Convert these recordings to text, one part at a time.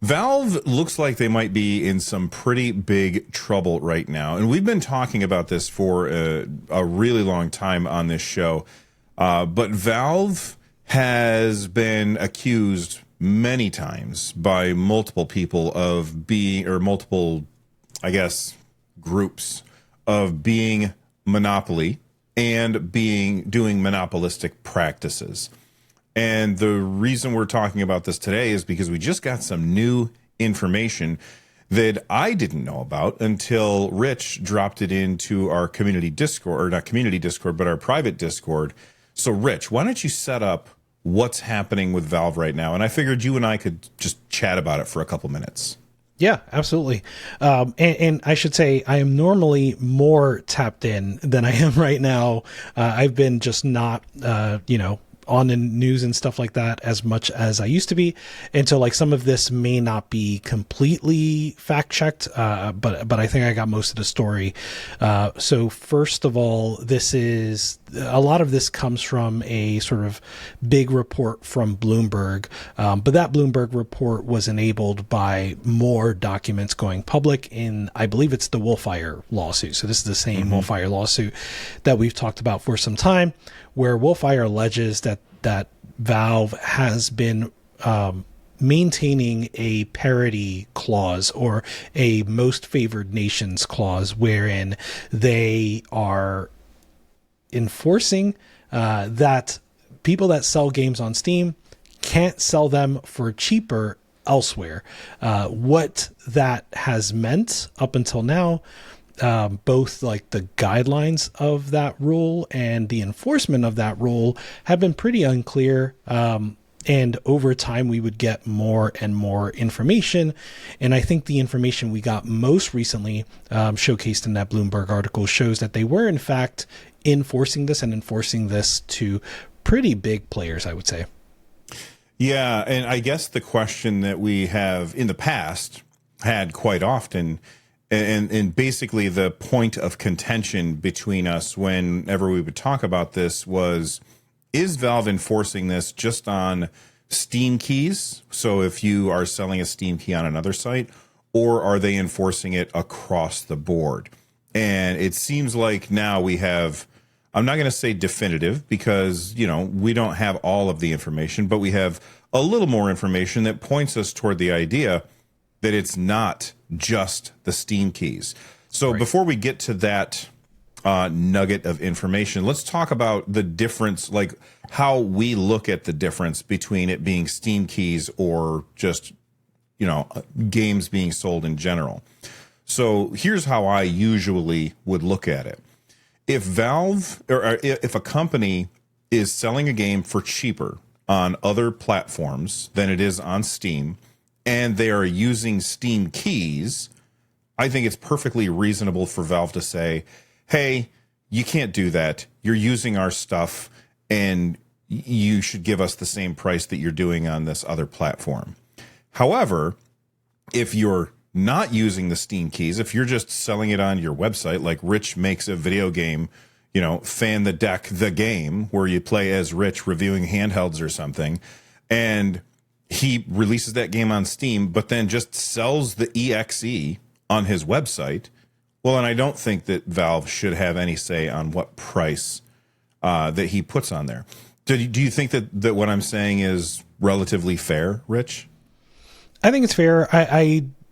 Valve looks like they might be in some pretty big trouble right now. And we've been talking about this for a really long time on this show. But Valve has been accused many times by multiple people of being, or multiple, I guess, groups of being monopoly and doing monopolistic practices. And the reason we're talking about this today is because we just got some new information that I didn't know about until Rich dropped it into our community Discord, or not community Discord, but our private Discord. So Rich, why don't you set up what's happening with Valve right now? And I figured you and I could just chat about it for a couple minutes. Yeah, absolutely. And I should say I am normally more tapped in than I am right now. I've been just not, on the news and stuff like that as much as I used to be. And so like some of this may not be completely fact checked, but I think I got most of the story. So first of all, a lot of this comes from a sort of big report from Bloomberg. But that Bloomberg report was enabled by more documents going public in, I believe it's the Wolfire lawsuit. So this is the same Wolfire lawsuit that we've talked about for some time, where Wolfire alleges that Valve has been maintaining a parity clause or a most favored nations clause, wherein they are enforcing that people that sell games on Steam can't sell them for cheaper elsewhere. What that has meant up until now, both like the guidelines of that rule and the enforcement of that rule have been pretty unclear. And over time, we would get more and more information. And I think the information we got most recently, showcased in that Bloomberg article, shows that they were in fact enforcing this to pretty big players, I would say. Yeah. And I guess the question that we have in the past had quite often, and basically the point of contention between us whenever we would talk about this was, is Valve enforcing this just on Steam keys? So if you are selling a Steam key on another site, or are they enforcing it across the board? And it seems like now we have, I'm not going to say definitive because, we don't have all of the information, but we have a little more information that points us toward the idea that it's not just the Steam keys. So Before we get to that nugget of information, let's talk about the difference, like how we look at the difference between it being Steam keys or just, games being sold in general. So here's how I usually would look at it. If Valve, or if a company is selling a game for cheaper on other platforms than it is on Steam, and they are using Steam keys, I think it's perfectly reasonable for Valve to say, hey, you can't do that. You're using our stuff, and you should give us the same price that you're doing on this other platform. However, if you're not using the Steam keys, if you're just selling it on your website, like Rich makes a video game, Fan the Deck, the game, where you play as Rich reviewing handhelds or something, and he releases that game on Steam, but then just sells the EXE on his website, well, and I don't think that Valve should have any say on what price that he puts on there. Do you think that what I'm saying is relatively fair, Rich? I think it's fair.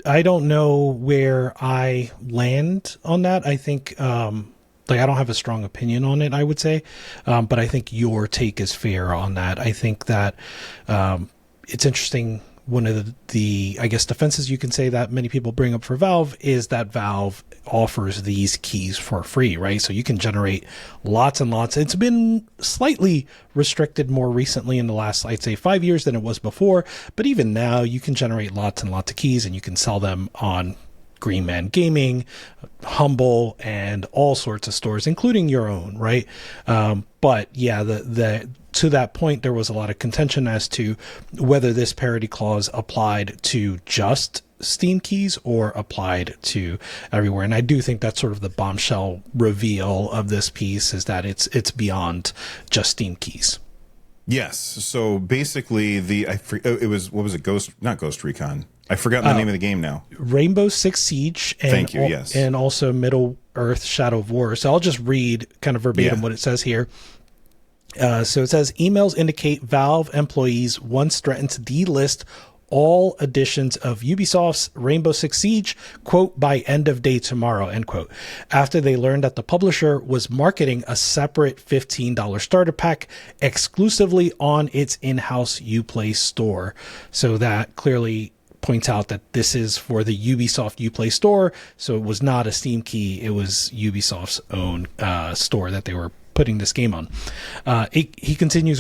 I don't know where I land on that. I think I don't have a strong opinion on it, I would say, but I think your take is fair on that. I think that it's interesting. One of the, I guess, defenses you can say that many people bring up for Valve is that Valve offers these keys for free, right? So you can generate lots and lots. It's been slightly restricted more recently in the last, I'd say, 5 years than it was before. But even now, you can generate lots and lots of keys, and you can sell them on Green Man Gaming, Humble, and all sorts of stores, including your own, right? But yeah, to that point, there was a lot of contention as to whether this parity clause applied to just Steam keys or applied to everywhere. And I do think that's sort of the bombshell reveal of this piece, is that it's beyond just Steam keys. Yes. So basically, it was, what was it? Not Ghost Recon. I forgot the name of the game now. Rainbow Six Siege. And Thank you, yes. And also Middle Earth Shadow of War. So I'll just read kind of verbatim what it says here. So it says, emails indicate Valve employees once threatened to delist all editions of Ubisoft's Rainbow Six Siege, quote, by end of day tomorrow, end quote, after they learned that the publisher was marketing a separate $15 starter pack exclusively on its in-house Uplay store. So that clearly points out that this is for the Ubisoft Uplay store. So it was not a Steam key. It was Ubisoft's own store that they were putting this game on. They continue, in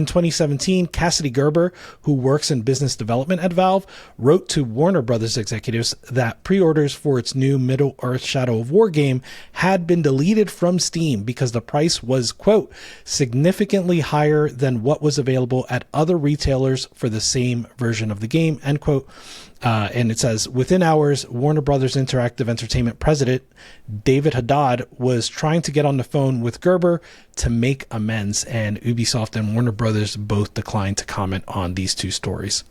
2017, Cassidy Gerber, who works in business development at Valve, wrote to Warner Brothers executives that pre-orders for its new Middle Earth Shadow of War game had been deleted from Steam because the price was, quote, significantly higher than what was available at other retailers for the same version of the game, end quote. And it says, within hours, Warner Brothers Interactive Entertainment president David Haddad was trying to get on the phone with Gerber to make amends, and Ubisoft and Warner Brothers both declined to comment on these two stories.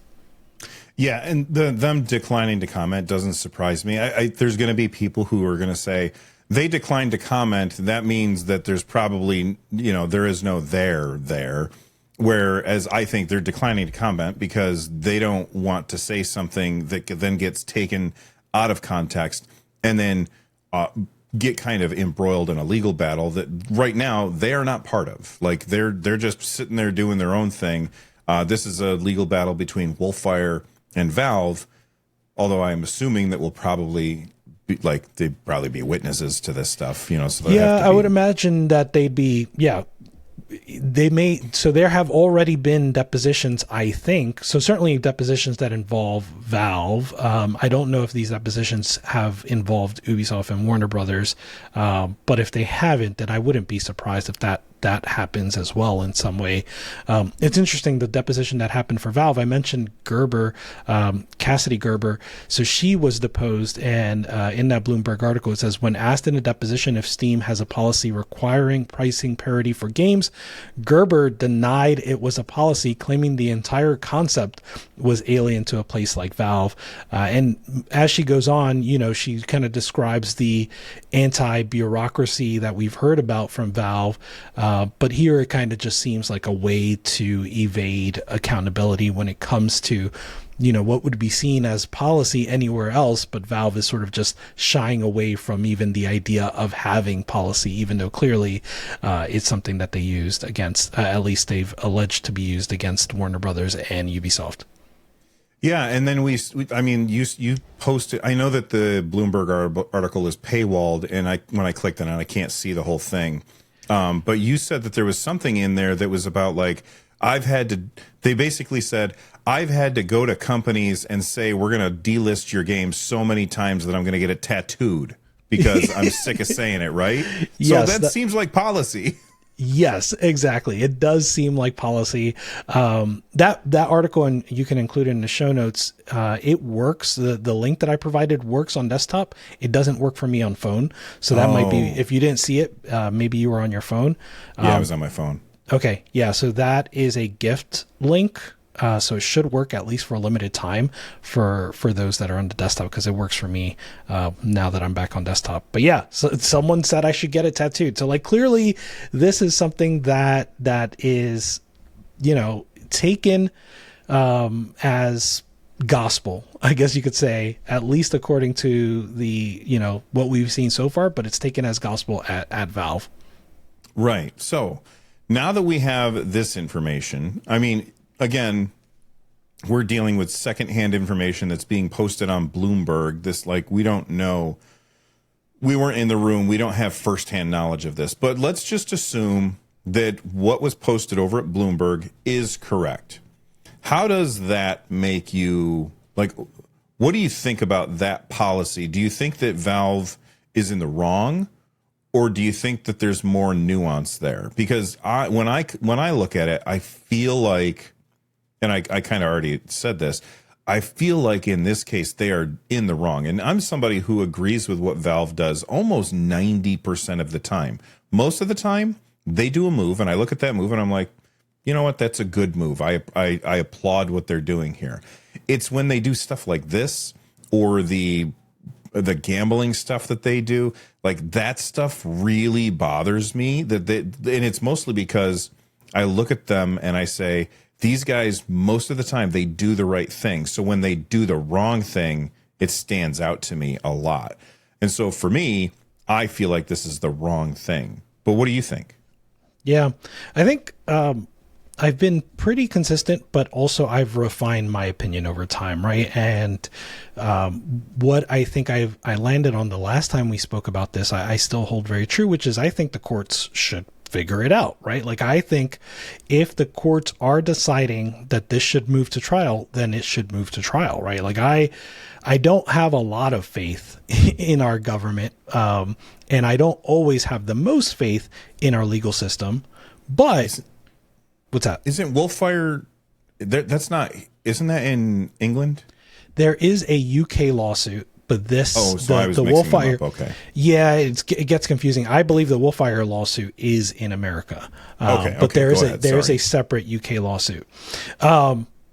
Yeah, and them declining to comment doesn't surprise me. There's going to be people who are going to say they declined to comment. That means that there's probably, there is no there. Whereas I think they're declining to comment because they don't want to say something that then gets taken out of context and then get kind of embroiled in a legal battle that right now they are not part of. Like they're just sitting there doing their own thing. This is a legal battle between Wolfire and Valve, although I'm assuming that we'll probably they'd probably be witnesses to this stuff, So I would imagine that they'd be, so there have already been depositions, I think. So certainly depositions that involve Valve. I don't know if these depositions have involved Ubisoft and Warner Brothers. But if they haven't, then I wouldn't be surprised if that happens as well in some way. It's interesting, the deposition that happened for Valve. I mentioned Gerber, Cassidy Gerber. So she was deposed, and in that Bloomberg article, it says, when asked in a deposition if Steam has a policy requiring pricing parity for games, Gerber denied it was a policy, claiming the entire concept was alien to a place like Valve. And as she goes on, she kind of describes the anti-bureaucracy that we've heard about from Valve. But here it kind of just seems like a way to evade accountability when it comes to, what would be seen as policy anywhere else. But Valve is sort of just shying away from even the idea of having policy, even though clearly it's something that they used against, at least they've alleged to be used against Warner Brothers and Ubisoft. Yeah, and then you posted. I know that the Bloomberg article is paywalled, and when I clicked on it, I can't see the whole thing. But you said that there was something in there that was about they basically said, I've had to go to companies and say, we're going to delist your game so many times that I'm going to get it tattooed because I'm sick of saying it, right? Yes, so that seems like policy. Yes, exactly. It does seem like policy. That article, and you can include it in the show notes, it works. The link that I provided works on desktop. It doesn't work for me on phone. So that might be, if you didn't see it, maybe you were on your phone. Yeah, I was on my phone. Okay. Yeah. So that is a gift link. So it should work at least for a limited time for those that are on the desktop, because it works for me now that I'm back on desktop. But yeah, so someone said I should get it tattooed. So clearly this is something that is, taken as gospel, I guess you could say, at least according to the, what we've seen so far, but it's taken as gospel at Valve. Right. So now that we have this information, again, we're dealing with secondhand information that's being posted on Bloomberg. We don't know. We weren't in the room. We don't have firsthand knowledge of this. But let's just assume that what was posted over at Bloomberg is correct. How does that make you, what do you think about that policy? Do you think that Valve is in the wrong? Or do you think that there's more nuance there? Because when I look at it, I feel like, and I kind of already said this, I feel like in this case they are in the wrong. And I'm somebody who agrees with what Valve does almost 90% of the time. Most of the time, they do a move, and I look at that move and I'm like, you know what, that's a good move. I applaud what they're doing here. It's when they do stuff like this, or the gambling stuff that they do, like that stuff really bothers me. And it's mostly because I look at them and I say, these guys, most of the time, they do the right thing. So when they do the wrong thing, it stands out to me a lot. And so for me, I feel like this is the wrong thing. But what do you think? Yeah, I think I've been pretty consistent, but also I've refined my opinion over time, right? And what I think I landed on the last time we spoke about this, I still hold very true, which is I think the courts should figure it out, right? Like, I think if the courts are deciding that this should move to trial, then it should move to trial, right? Like, I don't have a lot of faith in our government, and I don't always have the most faith in our legal system, but what's that? Isn't Wolfire, isn't that in England? There is a UK lawsuit, but this, the Wolfire, okay. Yeah, it gets confusing. I believe the Wolfire lawsuit is in America. But there's a separate UK lawsuit.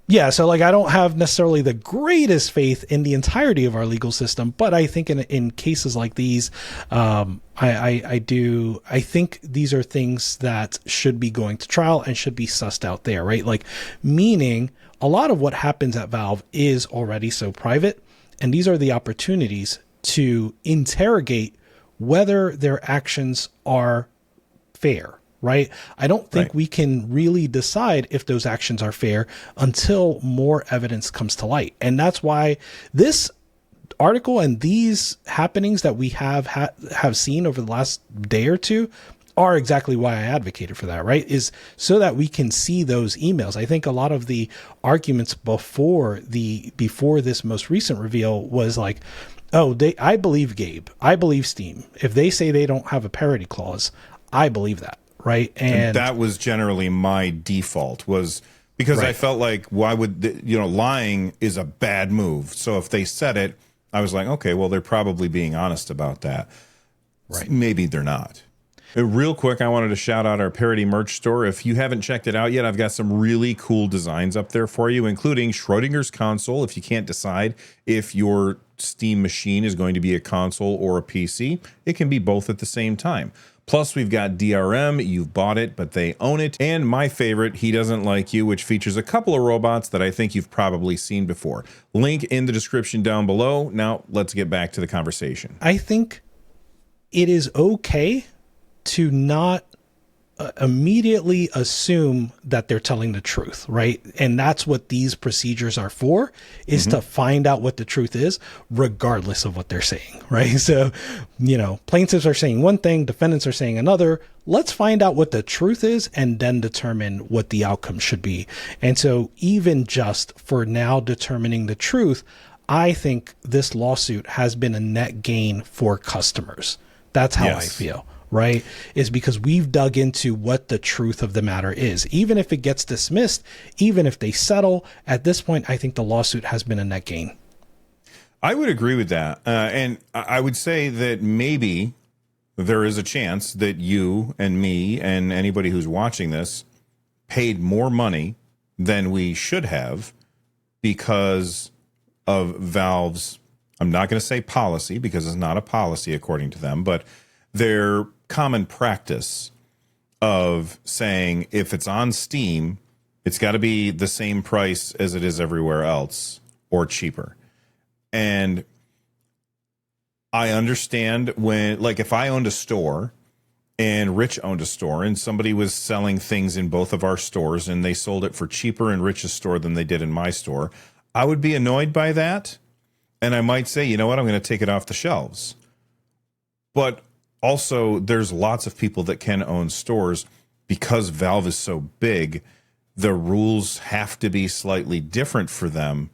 Yeah, so like I don't have necessarily the greatest faith in the entirety of our legal system, but I think in cases like these, I do. I think these are things that should be going to trial and should be sussed out there, right? Like, meaning a lot of what happens at Valve is already so private, and these are the opportunities to interrogate whether their actions are fair. Right? I don't think we can really decide if those actions are fair until more evidence comes to light. And that's why this article and these happenings that we have seen over the last day or two are exactly why I advocated for that, right? Is so that we can see those emails. I think a lot of the arguments before this most recent reveal was like, oh, I believe Gabe. I believe Steam. If they say they don't have a parity clause, I believe that. Right. And that was generally my default, was because I felt like, why would, lying is a bad move. So if they said it, I was like, okay, well, they're probably being honest about that. Right. Maybe they're not. Real quick, I wanted to shout out our Parody merch store. If you haven't checked it out yet, I've got some really cool designs up there for you, including Schrodinger's console. If you can't decide if your Steam machine is going to be a console or a PC, it can be both at the same time. Plus, we've got DRM, you've bought it, but they own it. And my favorite, He Doesn't Like You, which features a couple of robots that I think you've probably seen before. Link in the description down below. Now, let's get back to the conversation. I think it is okay to not immediately assume that they're telling the truth, right? And that's what these procedures are for, is to find out what the truth is, regardless of what they're saying, right? So, plaintiffs are saying one thing, defendants are saying another. Let's find out what the truth is and then determine what the outcome should be. And so even just for now determining the truth, I think this lawsuit has been a net gain for customers. That's how I feel. Right, is because we've dug into what the truth of the matter is. Even if it gets dismissed, even if they settle, at this point, I think the lawsuit has been a net gain. I would agree with that. And I would say that maybe there is a chance that you and me and anybody who's watching this paid more money than we should have because of Valve's, I'm not going to say policy because it's not a policy according to them, but their common practice of saying if it's on Steam, it's got to be the same price as it is everywhere else or cheaper. And I understand when, like, if I owned a store and Rich owned a store and somebody was selling things in both of our stores and they sold it for cheaper in Rich's store than they did in my store, I would be annoyed by that. And I might say, you know what, I'm going to take it off the shelves. But also, there's lots of people that can own stores. Because Valve is so big, the rules have to be slightly different for them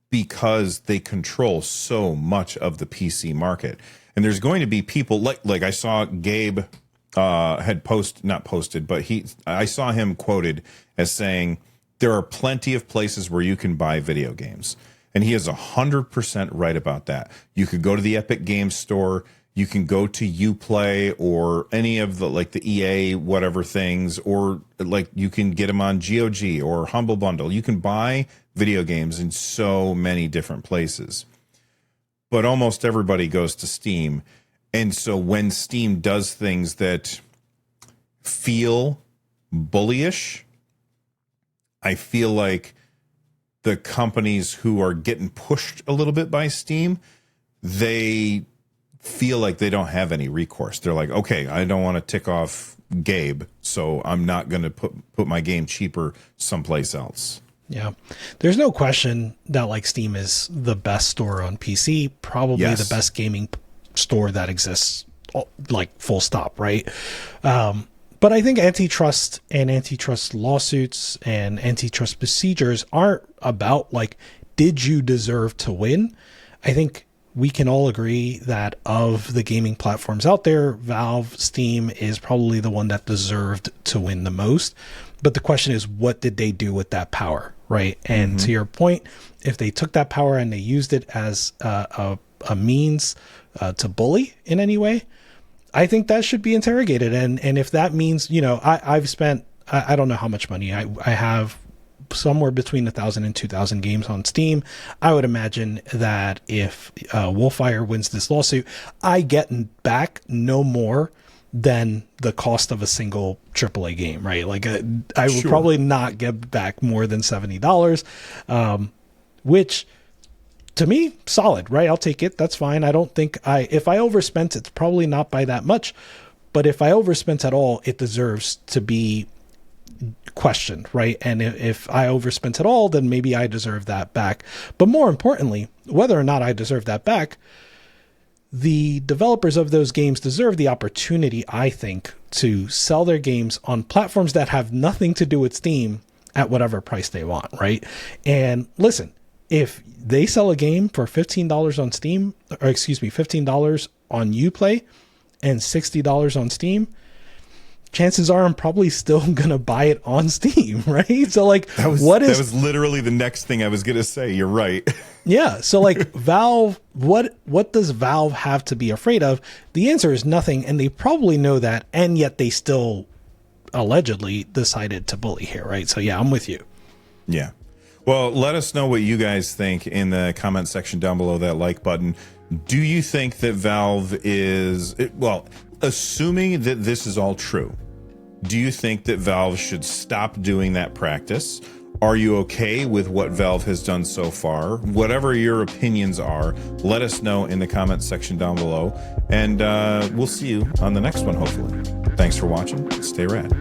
because they control so much of the PC market. And there's going to be people like I saw Gabe had not posted, but I saw him quoted as saying there are plenty of places where you can buy video games. And he is 100% right about that. You could go to the Epic Games Store. You can go to Uplay or any of the like the EA whatever things, or like you can get them on GOG or Humble Bundle. You can buy video games in so many different places. But almost everybody goes to Steam. And so when Steam does things that feel bullyish, I feel like the companies who are getting pushed a little bit by Steam, they feel like they don't have any recourse. They're like, okay, I don't want to tick off Gabe, so I'm not going to put my game cheaper someplace else. Yeah. There's no question that like Steam is the best store on PC, probably Yes. the best gaming store that exists, like full stop, right? But I think antitrust and antitrust lawsuits and antitrust procedures aren't about like, did you deserve to win? I think we can all agree that of the gaming platforms out there, Valve, Steam is probably the one that deserved to win the most. But the question is, what did they do with that power, right? And to your point, if they took that power and they used it as a means to bully in any way, I think that should be interrogated. And if that means, you know, I've spent, I don't know how much money I have, somewhere between 1,000 and 2,000 games on Steam. I would imagine that if Wolfire wins this lawsuit, I get back no more than the cost of a single AAA game, right? Like I would probably not get back more than $70, which to me, solid, right? I'll take it. That's fine. I don't think if I overspent, it's probably not by that much, but if I overspent at all, it deserves to be questioned, right? And if I overspent at all, then maybe I deserve that back. But more importantly, whether or not I deserve that back, the developers of those games deserve the opportunity, I think, to sell their games on platforms that have nothing to do with Steam at whatever price they want, right? And listen, if they sell a game for $15 on Steam, or excuse me, $15 on Uplay and $60 on Steam, chances are I'm probably still going to buy it on Steam, right? So like, that was literally the next thing I was going to say. You're right. Yeah. So like Valve, what does Valve have to be afraid of? The answer is nothing. And they probably know that. And yet they still allegedly decided to bully here, right? So yeah, I'm with you. Yeah. Well, let us know what you guys think in the comment section down below that like button. Do you think that Valve is, well, assuming that this is all true, do you think that Valve should stop doing that practice? Are you okay with what Valve has done so far? Whatever your opinions are, let us know in the comments section down below. And we'll see you on the next one, hopefully. Thanks for watching. Stay rad.